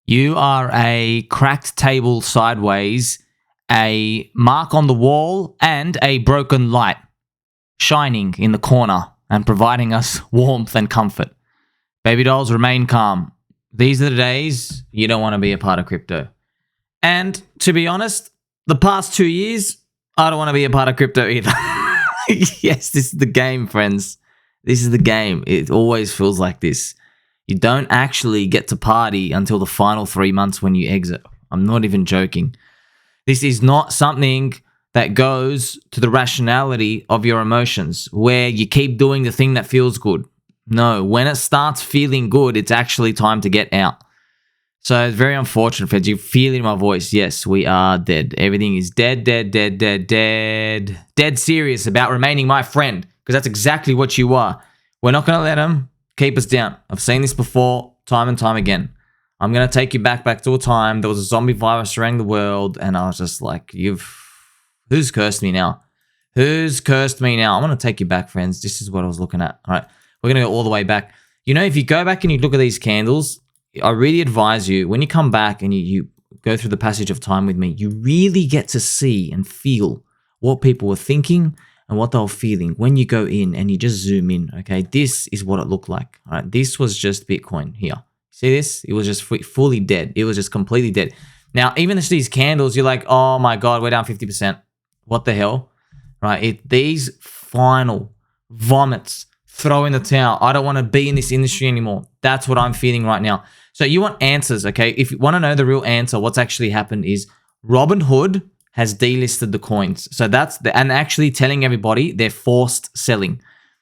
You are a cracked table sideways, a mark on the wall, and a broken light shining in the corner and providing us warmth and comfort. Baby dolls, remain calm. These are the days you don't want to be a part of crypto. And to be honest, the past 2 years, I don't want to be a part of crypto either. Yes, this is the game, friends. This is the game. It always feels like this. You don't actually get to party until the final 3 months when you exit. I'm not even joking. This is not something that goes to the rationality of your emotions, where you keep doing the thing that feels good. No, when it starts feeling good, it's actually time to get out. So it's very unfortunate, friends. You feel it in my voice. Yes, we are dead. Everything is dead, dead, dead, dead, dead. Dead serious about remaining my friend, because that's exactly what you are. We're not going to let them keep us down. I've seen this before, time and time again. I'm going to take you back to a time there was a zombie virus around the world, and I was just like, who's cursed me now? Who's cursed me now? I'm going to take you back, friends. This is what I was looking at. All right, we're going to go all the way back. You know, if you go back and you look at these candles, I really advise you, when you come back and you go through the passage of time with me, you really get to see and feel what people were thinking and what they were feeling when you go in and you just zoom in, okay? This is what it looked like, all right? This was just Bitcoin here. See this? It was just fully dead. It was just completely dead. Now, even these candles, you're like, oh my God, we're down 50%. What the hell, right? These final vomits, throw in the towel. I don't want to be in this industry anymore. That's what I'm feeling right now. So you want answers, okay? If you want to know the real answer, what's actually happened is Robinhood has delisted the coins. So and actually telling everybody they're forced selling.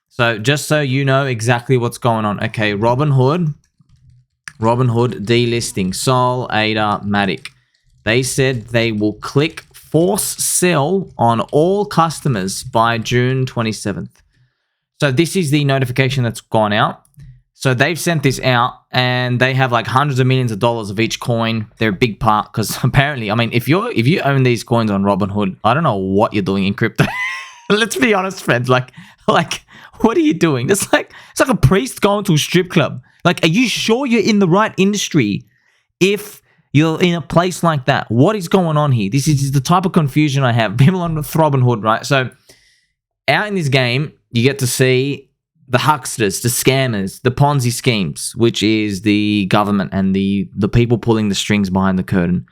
So just so you know exactly what's going on. Okay, Robinhood delisting, Sol, ADA, MATIC. They said they will click force sell on all customers by June 27th. So this is the notification that's gone out. So they've sent this out, and they have like hundreds of millions of dollars of each coin. They're a big part, because apparently, I mean, if you own these coins on Robinhood, I don't know what you're doing in crypto. Let's be honest, friends. Like, what are you doing? It's like a priest going to a strip club. Like, are you sure you're in the right industry if you're in a place like that? What is going on here? This is the type of confusion I have. People on Robinhood, right? So out in this game, you get to see the hucksters, the scammers, the Ponzi schemes, which is the government and the people pulling the strings behind the curtain.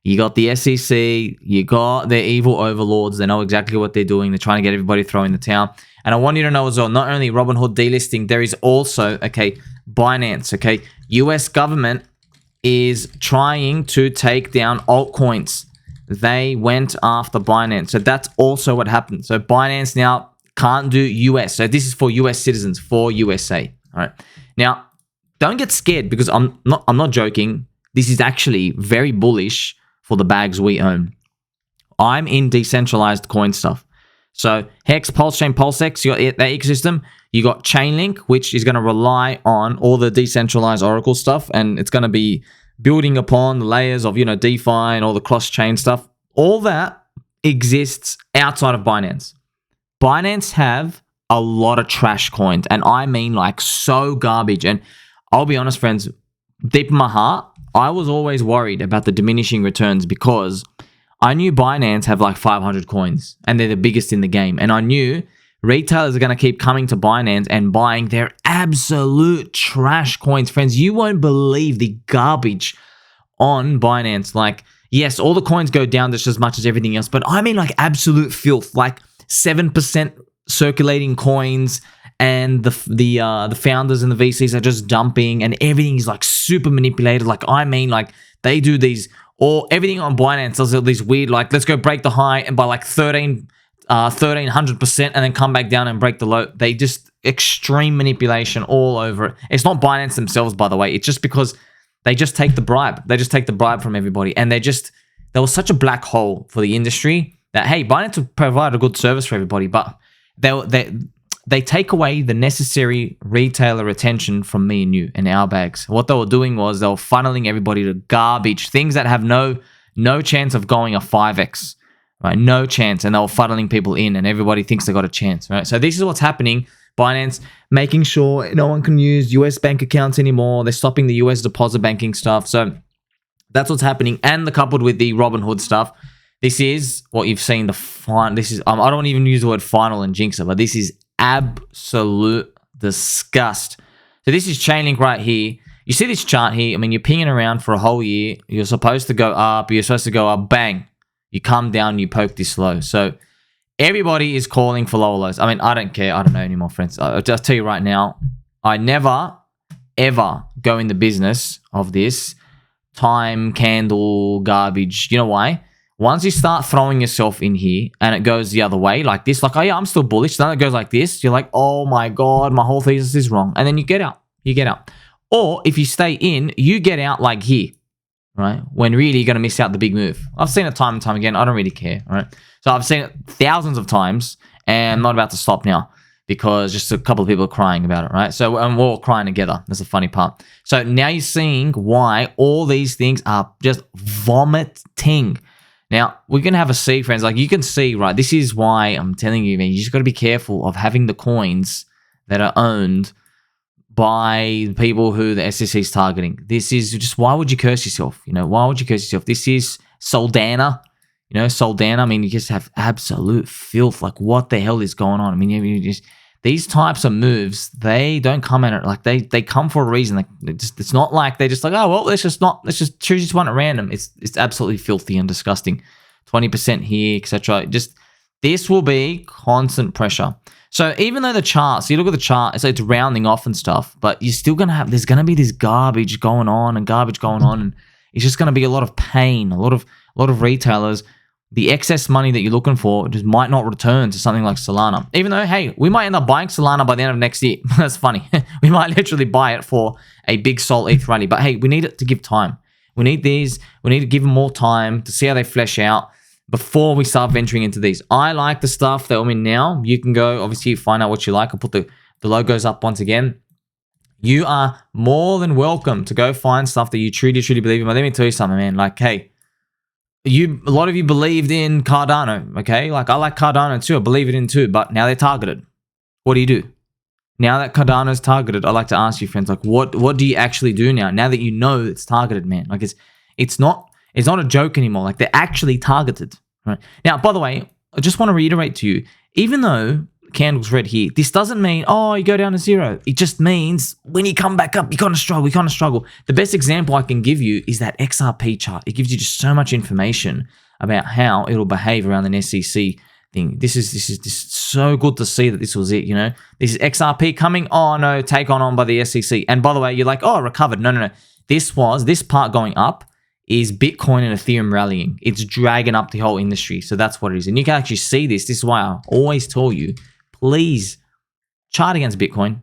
You got the SEC, you got their evil overlords. They know exactly what they're doing. They're trying to get everybody throwing the towel. And I want you to know as well, not only Robinhood delisting, there is also, okay, Binance, okay? US government is trying to take down altcoins. They went after Binance. So that's also what happened. So Binance now can't do US. So this is for US citizens, for USA. All right. Now, don't get scared, because I'm not joking. This is actually very bullish for the bags we own. I'm in decentralized coin stuff. So Hex, PulseChain, PulseX, you got that ecosystem. You got ChainLink, which is going to rely on all the decentralized Oracle stuff, and it's going to be building upon the layers of, DeFi and all the cross-chain stuff. All that exists outside of Binance. Binance have a lot of trash coins, and I mean like so garbage. And I'll be honest, friends, deep in my heart, I was always worried about the diminishing returns, because I knew Binance have like 500 coins and they're the biggest in the game. And I knew retailers are going to keep coming to Binance and buying their absolute trash coins. Friends, you won't believe the garbage on Binance. Like, yes, all the coins go down just as much as everything else, but I mean like absolute filth, like 7% circulating coins, and the founders and the VCs are just dumping, and everything is like super manipulated. Like, I mean, like they do these, or everything on Binance does all these weird, like, let's go break the high and by like 1300%, and then come back down and break the low. They just extreme manipulation all over it. It's not Binance themselves, by the way. It's just because they just take the bribe. They just take the bribe from everybody, and there was such a black hole for the industry that, hey, Binance will provide a good service for everybody, but they take away the necessary retailer attention from me and you and our bags. What they were doing was they were funneling everybody to garbage, things that have no chance of going a 5x, right? No chance. And they were funneling people in, and everybody thinks they got a chance, right? So this is what's happening. Binance making sure no one can use US bank accounts anymore. They're stopping the US deposit banking stuff. So That's what's happening. And coupled with the Robinhood stuff, this is what you've seen. This is, I don't even use the word final and jinx it, but this is absolute disgust. So this is ChainLink right here. You see this chart here? I mean, you're pinging around for a whole year. You're supposed to go up. You're supposed to go up. Bang. You come down. You poke this low. So everybody is calling for lower lows. I mean, I don't care. I don't know anymore, friends. I'll just tell you right now, I never, ever go in the business of this time, candle, garbage. You know why? Once you start throwing yourself in here and it goes the other way, like this, like, oh yeah, I'm still bullish. Then it goes like this. You're like, oh my God, my whole thesis is wrong. And then you get out. You get out. Or if you stay in, you get out like here, right? When really you're going to miss out the big move. I've seen it time and time again. I don't really care, right? So I've seen it thousands of times and I'm not about to stop now because just a couple of people are crying about it, right? So we're all crying together. That's the funny part. So now you're seeing why all these things are just vomiting. Now, we're going to have a see, friends. Like you can see, right? This is why I'm telling you, man, you just got to be careful of having the coins that are owned by people who the SEC is targeting. This is just, why would you curse yourself? You know, why would you curse yourself? This is Soldana. You know, Soldana, I mean, you just have absolute filth. Like, what the hell is going on? I mean, you just, these types of moves, they don't come at it. Like, they come for a reason. Like, it's not like they're just like, oh, well, let's just choose just one at random. It's absolutely filthy and disgusting. 20% here, etc. Just, this will be constant pressure. So even though the charts, you look at the chart, it's rounding off and stuff, but you're still going to have, there's going to be this garbage going on, and it's just going to be a lot of pain, a lot of retailers. The excess money that you're looking for just might not return to something like Solana. Even though, hey, we might end up buying Solana by the end of next year. That's funny. We might literally buy it for a big Sol ETH rally. But hey, we need it to give time. We need to give them more time to see how they flesh out before we start venturing into these. I like the stuff that I'm in now. You can go, obviously, find out what you like. I'll put the logos up once again. You are more than welcome to go find stuff that you truly, truly believe in. But let me tell you something, man. Like, hey, a lot of you believed in Cardano, okay? Like, I like Cardano too. I believe it in too. But now they're targeted. What do you do? Now that Cardano's targeted, I'd like to ask you, friends, like, what do you actually do now? Now that you know it's targeted, man. Like, it's not a joke anymore. Like, they're actually targeted, right? Now, by the way, I just want to reiterate to you, even though candle's red here, this doesn't mean, oh, you go down to zero. It just means when you come back up, you kind of struggle. The best example I can give you is that XRP chart. It gives you just so much information about how it'll behave around an SEC thing. This is so good to see that this was it, you know? This is XRP coming, oh no, take on by the SEC. And by the way, you're like, oh, recovered. No. This part going up is Bitcoin and Ethereum rallying. It's dragging up the whole industry. So that's what it is. And you can actually see this. This is why I always tell you, please chart against Bitcoin.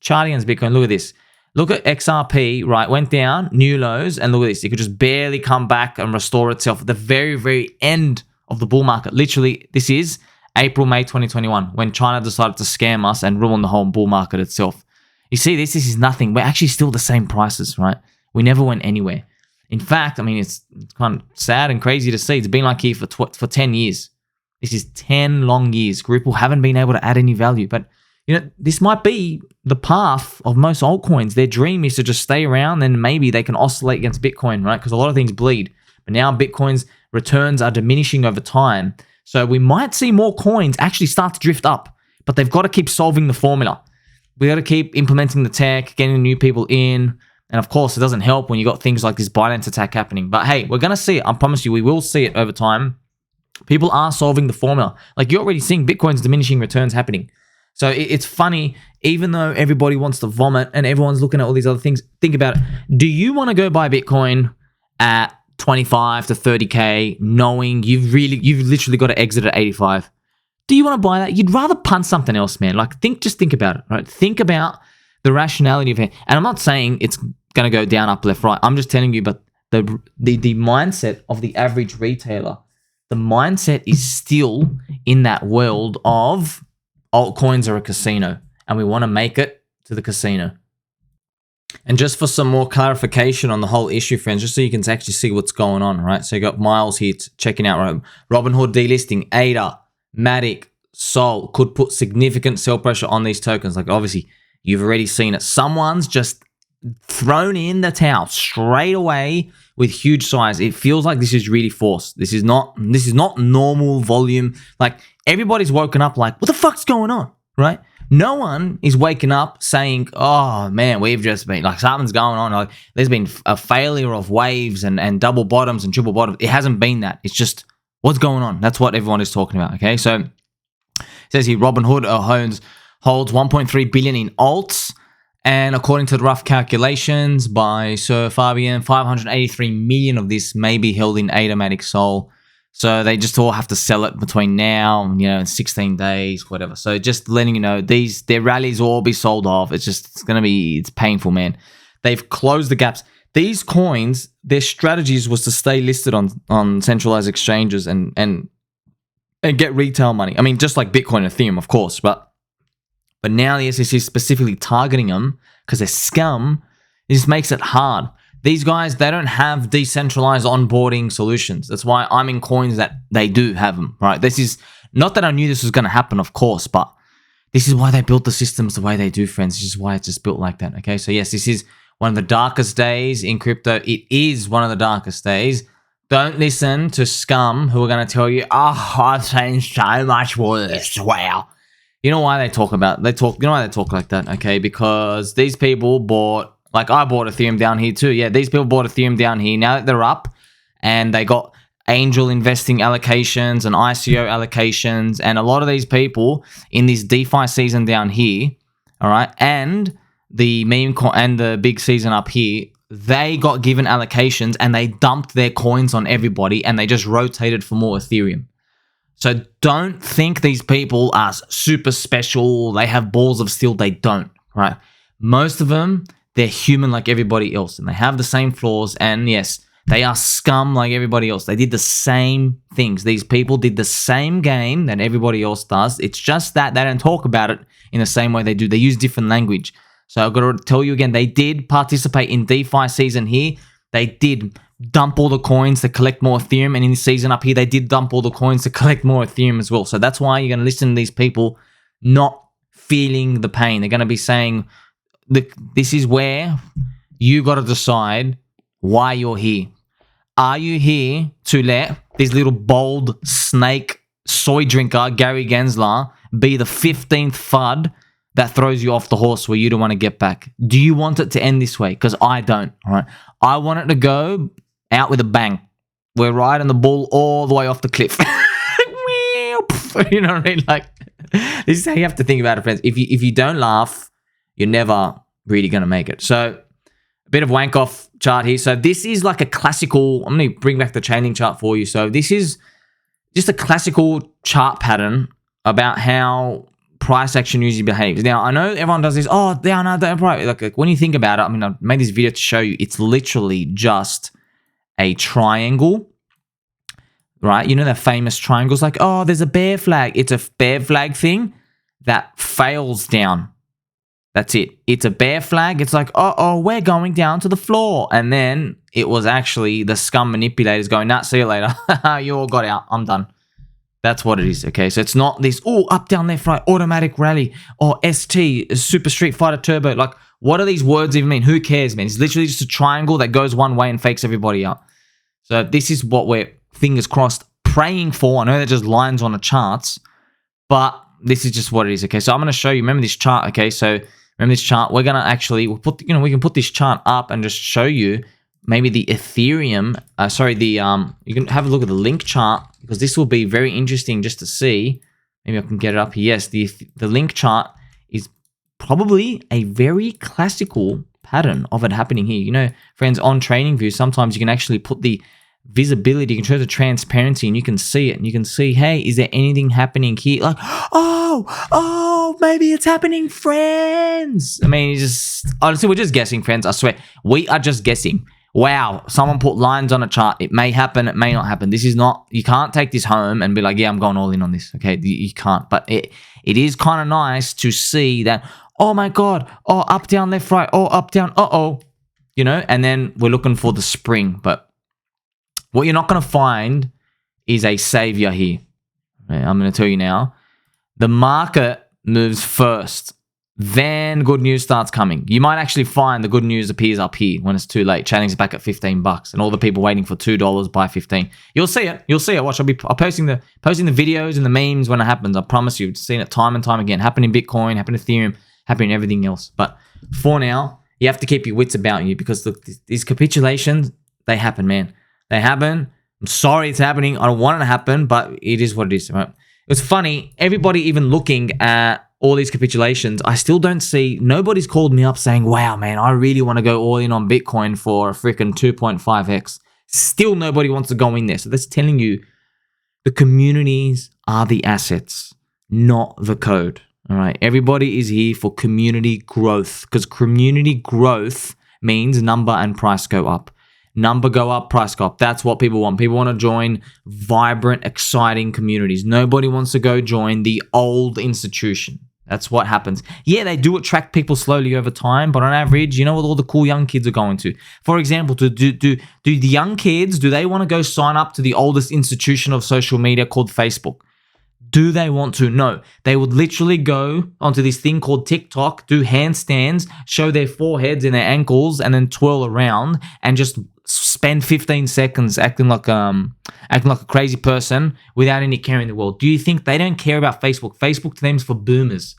Look at this. Look at XRP, right? Went down, new lows, and look at this. It could just barely come back and restore itself at the very, very end of the bull market. Literally, this is April, May 2021, when China decided to scam us and ruin the whole bull market itself. You see this? This is nothing. We're actually still the same prices, right? We never went anywhere. In fact, I mean, it's kind of sad and crazy to see. It's been like here for 10 years. This is 10 long years. Ripple haven't been able to add any value. But, you know, this might be the path of most altcoins. Their dream is to just stay around, and maybe they can oscillate against Bitcoin, right? Because a lot of things bleed. But now Bitcoin's returns are diminishing over time. So we might see more coins actually start to drift up. But they've got to keep solving the formula. We got to keep implementing the tech, getting new people in. And of course, it doesn't help when you got things like this Binance attack happening. But hey, we're going to see it. I promise you, we will see it over time. People are solving the formula. Like, you're already seeing Bitcoin's diminishing returns happening. So it's funny, even though everybody wants to vomit and everyone's looking at all these other things, think about it. Do you want to go buy Bitcoin at 25 to 30K knowing you've literally got to exit at 85? Do you want to buy that? You'd rather punt something else, man. Like, just think about it, right? Think about the rationality of it. And I'm not saying it's going to go down, up, left, right. I'm just telling you, but the mindset of the average retailer, the mindset is still in that world of altcoins are a casino, and we want to make it to the casino. And just for some more clarification on the whole issue, friends, just so you can actually see what's going on, right? So you got Miles here checking out, right? Robinhood delisting, ADA, MATIC, Sol could put significant sell pressure on these tokens. Like, obviously, you've already seen it. Someone's just thrown in the towel straight away with huge size. It feels like this is really forced. This is not normal volume. Like, everybody's woken up like, what the fuck's going on, right? No one is waking up saying, oh man, we've just been, like, something's going on. Like, there's been a failure of waves and double bottoms and triple bottoms. It hasn't been that. It's just, what's going on? That's what everyone is talking about, okay? So, it says here, Robinhood holds 1.3 billion in alts. And according to the rough calculations by Sir Fabian, 583 million of this may be held in MATIC Sol. So they just all have to sell it between now and 16 days, whatever. So just letting you know, their rallies will all be sold off. It's painful, man. They've closed the gaps. These coins, their strategies was to stay listed on centralized exchanges and get retail money. I mean, just like Bitcoin and Ethereum, of course, but now the SEC is specifically targeting them because they're scum. It just makes it hard. These guys, they don't have decentralized onboarding solutions. That's why I'm in coins that they do have them, right? This is not that I knew this was going to happen, of course, but this is why they built the systems the way they do, friends. This is why it's just built like that, okay? So yes, this is one of the darkest days in crypto. It is one of the darkest days. Don't listen to scum who are going to tell you, oh, I've seen so much worse. Wow. You know why they talk like that, okay? Because these people bought, like I bought Ethereum down here too. Yeah, these people bought Ethereum down here. Now that they're up and they got angel investing allocations and ICO allocations, and a lot of these people in this DeFi season down here, all right, and the meme and the big season up here, they got given allocations and they dumped their coins on everybody and they just rotated for more Ethereum. So don't think these people are super special. They have balls of steel. They don't, right? Most of them, they're human like everybody else, and they have the same flaws. And yes, they are scum like everybody else. They did the same things. These people did the same game that everybody else does. It's just that they don't talk about it in the same way they do. They use different language. So I've got to tell you again, they did participate in DeFi season here. They did dump all the coins to collect more Ethereum, and in the season up here they did dump all the coins to collect more Ethereum as well. So that's why you're going to listen to these people not feeling the pain. They're going to be saying, this is where you got to decide why you're here. Are you here to let this little bold snake soy drinker Gary Gensler be the 15th FUD that throws you off the horse where you don't want to get back? Do you want it to end this way? Because I don't, all right? I want it to go out with a bang. We're riding the bull all the way off the cliff. You know what I mean? Like, this is how you have to think about it, friends. If you don't laugh, you're never really going to make it. So, a bit of Wyckoff chart here. So, this is like a classical... I'm going to bring back the ChainLink chart for you. So, this is just a classical chart pattern about how price action usually behaves. Now, I know everyone does this. Oh, they're right. Like, when you think about it, I mean, I made this video to show you. It's literally just a triangle, right? You know that famous triangles, like, oh, there's a bear flag. It's a bear flag thing that fails down. That's it. It's a bear flag. It's like, oh, we're going down to the floor. And then it was actually the scum manipulators going, nah, see you later. You all got out. I'm done. That's what it is, okay? So it's not this, up, down, left, right, automatic rally, or ST, Super Street Fighter Turbo. Like, what do these words even mean? Who cares, man? It's literally just a triangle that goes one way and fakes everybody out. So this is what we're, fingers crossed, praying for. I know they're just lines on the charts, but this is just what it is, okay? So I'm going to show you, remember this chart, okay? So remember this chart? We're going to actually, we can put this chart up and just show you maybe the Ethereum, you can have a look at the link chart, because this will be very interesting just to see. Maybe I can get it up here. Yes, the link chart is probably a very classical pattern of it happening here. You know, friends, on TradingView, sometimes you can actually put the visibility, you can show the transparency, and you can see it, and you can see, hey, is there anything happening here? Like, oh, maybe it's happening, friends. I mean, honestly, we're just guessing, friends. I swear, we are just guessing. Wow, someone put lines on a chart. It may happen, it may not happen. This is not, you can't take this home and be like, yeah, I'm going all in on this. Okay, you can't. But it is kind of nice to see that, oh my God, up, down, left, right, up, down, you know, and then we're looking for the spring. But what you're not going to find is a savior here. I'm going to tell you now. The market moves first. then good news starts coming. You might actually find the good news appears up here when it's too late. Chainlink's back at $15 and all the people waiting for $2 buy 15. You'll see it. You'll see it. Watch. I'll posting the videos and the memes when it happens. I promise you. I've seen it time and time again. Happen in Bitcoin, happen in Ethereum, happen in everything else. But for now, you have to keep your wits about you because look, these capitulations, they happen, man. They happen. I'm sorry it's happening. I don't want it to happen, but it is what it is, right? It's funny. Everybody even looking at all these capitulations, I still don't see, nobody's called me up saying, wow, man, I really want to go all in on Bitcoin for a freaking 2.5x. Still nobody wants to go in there. So that's telling you the communities are the assets, not the code. All right. Everybody is here for community growth because community growth means number and price go up. Number go up, price go up. That's what people want. People want to join vibrant, exciting communities. Nobody wants to go join the old institution. That's what happens. Yeah, they do attract people slowly over time, but on average, you know what all the cool young kids are going to? For example, do the young kids, do they want to go sign up to the oldest institution of social media called Facebook? Do they want to? No. They would literally go onto this thing called TikTok, do handstands, show their foreheads and their ankles, and then twirl around and just spend 15 seconds acting like a crazy person without any care in the world. Do you think they don't care about Facebook? Facebook to them is for boomers.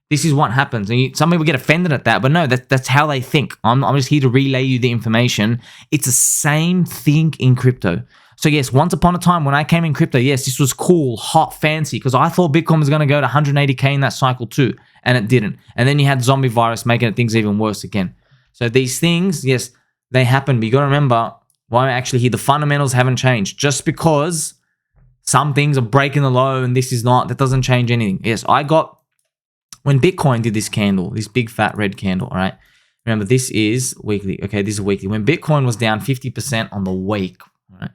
This is what happens. And some people get offended at that, but no, that's how they think. I'm just here to relay you the information. It's the same thing in crypto. So yes, once upon a time when I came in crypto, yes, this was cool, hot, fancy, because I thought Bitcoin was going to go to 180K in that cycle too, and it didn't. And then you had zombie virus making things even worse again. So these things, yes, they happen, but you got to remember why I'm actually here. The fundamentals haven't changed. Just because some things are breaking the low and this is not, that doesn't change anything. Yes, when Bitcoin did this candle, this big fat red candle, all right? Remember, this is weekly. Okay, this is weekly. When Bitcoin was down 50% on the week, all right?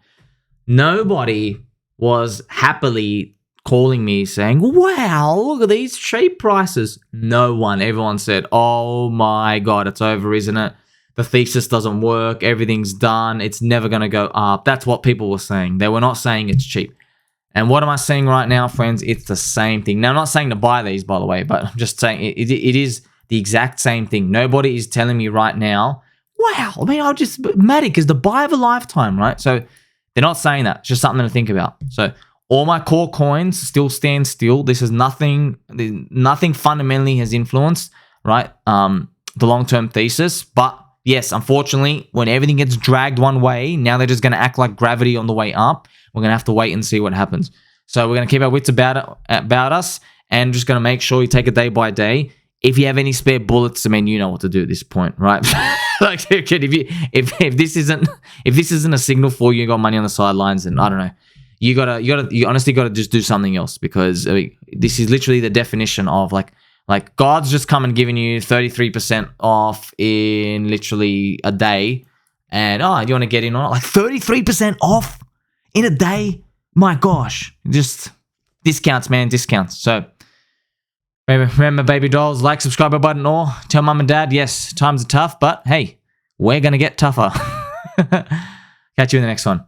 Nobody was happily calling me saying, wow, look at these cheap prices. No one. Everyone said, oh my God, it's over, isn't it? The thesis doesn't work. Everything's done. It's never going to go up. That's what people were saying. They were not saying it's cheap. And what am I saying right now, friends? It's the same thing. Now, I'm not saying to buy these, by the way, but I'm just saying it is the exact same thing. Nobody is telling me right now, wow, I mean, MATIC is the buy of a lifetime, right? So they're not saying that. It's just something to think about. So all my core coins still stand still. This is nothing fundamentally has influenced, right? The long-term thesis. But yes, unfortunately, when everything gets dragged one way, now they're just going to act like gravity on the way up. We're going to have to wait and see what happens. So we're going to keep our wits about us and just going to make sure you take it day by day. If you have any spare bullets, I mean, you know what to do at this point, right? Like, if this isn't a signal for you got money on the sidelines, then I don't know. You honestly gotta just do something else, because I mean, this is literally the definition of like God's just come and given you 33% off in literally a day, and you want to get in on it, like 33% off in a day. My gosh, just discounts, man, discounts. So remember, baby dolls, like, subscribe button, or tell mum and dad, yes, times are tough, but hey, we're gonna get tougher. Catch you in the next one.